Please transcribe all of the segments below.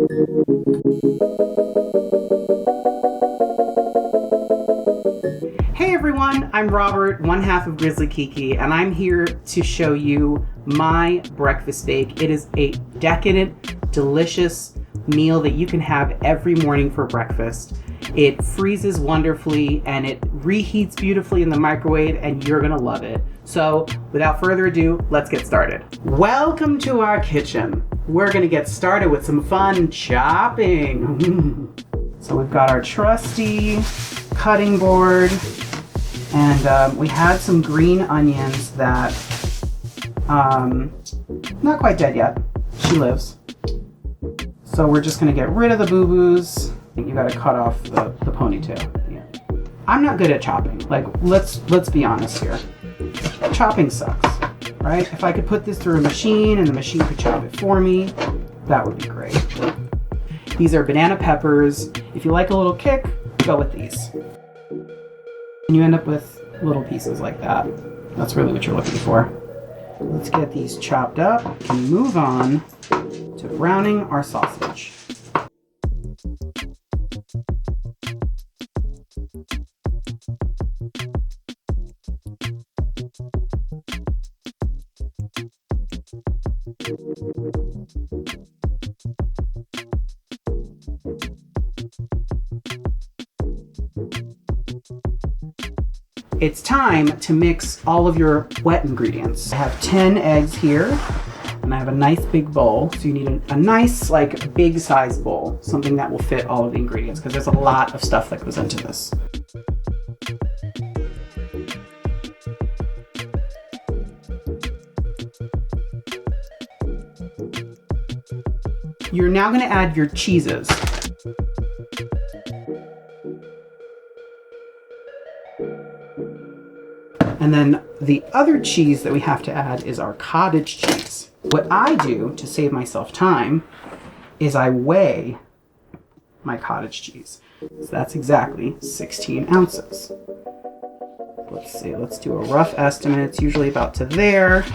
Hey everyone, I'm Robert, one half of Grizzly Kiki, and I'm here to show you my breakfast bake. It is a decadent, delicious meal that you can have every morning for breakfast. It freezes wonderfully and it reheats beautifully in the microwave, and you're gonna love it. So without further ado, let's get started. Welcome to our kitchen. We're gonna get started with some fun chopping. So we've got our trusty cutting board, and we had some green onions that, not quite dead yet. She lives. So we're just gonna get rid of the boo-boos. You gotta cut off the ponytail. Yeah. I'm not good at chopping. Like, let's be honest here. Chopping sucks, right? If I could put this through a machine and the machine could chop it for me, that would be great. These are banana peppers. If you like a little kick, go with these. And you end up with little pieces like that. That's really what you're looking for. Let's get these chopped up and move on to browning our sausage. It's time to mix all of your wet ingredients. I have 10 eggs here, and I have a nice big bowl. So you need a nice, like, big size bowl, something that will fit all of the ingredients, because there's a lot of stuff that goes into this. You're now going to add your cheeses. And then the other cheese that we have to add is our cottage cheese. What I do to save myself time is I weigh my cottage cheese. So that's exactly 16 ounces. Let's see, let's do a rough estimate. It's usually about to there.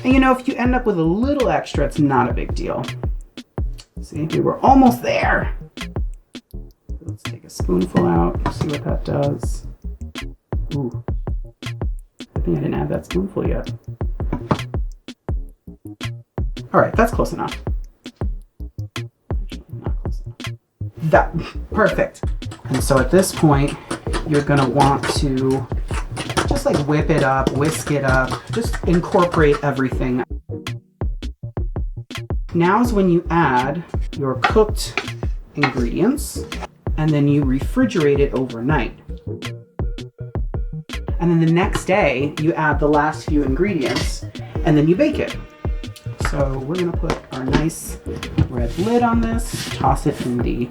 And you know, if you end up with a little extra, it's not a big deal. See, we were almost there. Let's take a spoonful out, see what that does. Ooh. I think I didn't add that spoonful yet. All right, that's close enough. Actually, not close enough. Perfect. And so at this point, you're gonna want to just like whip it up, whisk it up, just incorporate everything. Now is when you add your cooked ingredients, and then you refrigerate it overnight. And then the next day, you add the last few ingredients, and then you bake it. So we're gonna put our nice red lid on this, toss it in the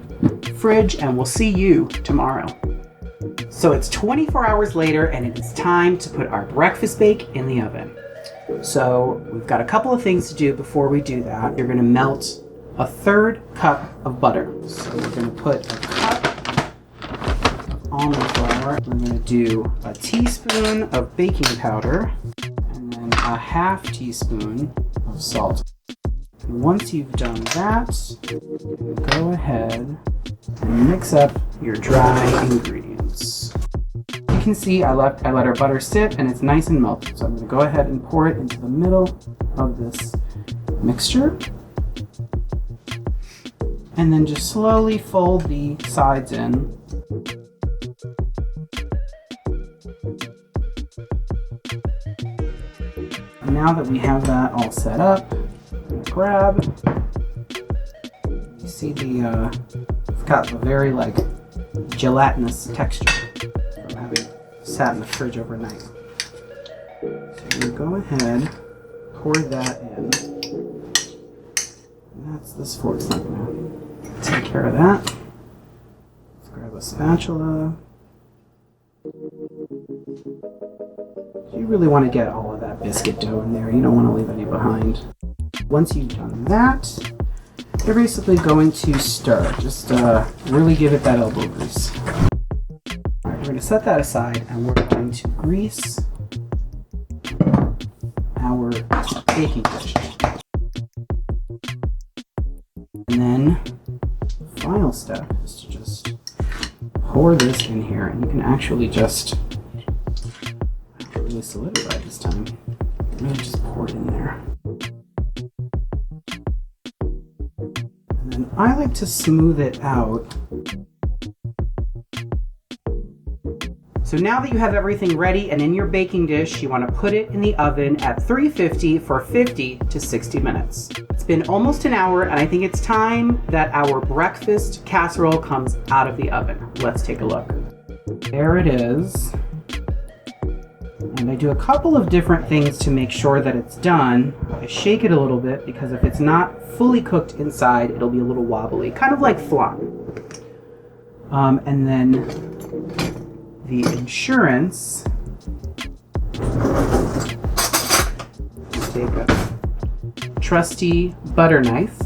fridge, and we'll see you tomorrow. So it's 24 hours later, and it is time to put our breakfast bake in the oven. So we've got a couple of things to do before we do that. You're gonna melt a 1/3 cup of butter. So we're gonna put a cup almond flour. We're going to do a teaspoon of baking powder and then a 1/2 teaspoon of salt. And once you've done that, go ahead and mix up your dry ingredients. You can see I let our butter sit and it's nice and melted. So I'm going to go ahead and pour it into the middle of this mixture. And then just slowly fold the sides in. Now that we have that all set up, I'm gonna grab, you see it's got a very like gelatinous texture from having sat in the fridge overnight. So you go ahead, pour that in, and that's this fork's not gonna take care of that. Let's grab a spatula. You really want to get all of that biscuit dough in there. You don't want to leave any behind. Once you've done that, you're basically going to stir. Just really give it that elbow grease. All right, we're going to set that aside and we're going to grease our baking dish. And then then final step is to just pour this in here, and you can actually just really solidify this time. Really just pour it in there. And then I like to smooth it out. So now that you have everything ready and in your baking dish, you want to put it in the oven at 350 for 50 to 60 minutes. It's been almost an hour, and I think it's time that our breakfast casserole comes out of the oven. Let's take a look. There it is. And I do a couple of different things to make sure that it's done. I shake it a little bit because if it's not fully cooked inside, it'll be a little wobbly, kind of like flan. And then the insurance, take a trusty butter knife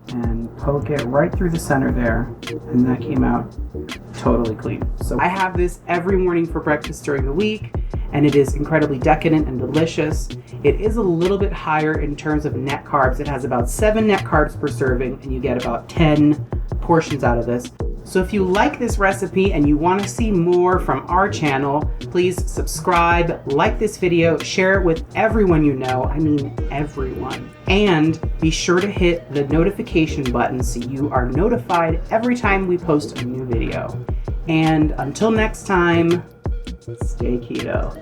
and poke it right through the center there, and that came out totally clean. So I have this every morning for breakfast during the week, and it is incredibly decadent and delicious. It is a little bit higher in terms of net carbs. It has about 7 net carbs per serving, and you get about 10 portions out of this. So if you like this recipe and you want to see more from our channel, please subscribe, like this video, share it with everyone you know, I mean everyone. And be sure to hit the notification button so you are notified every time we post a new video. And until next time, stay keto.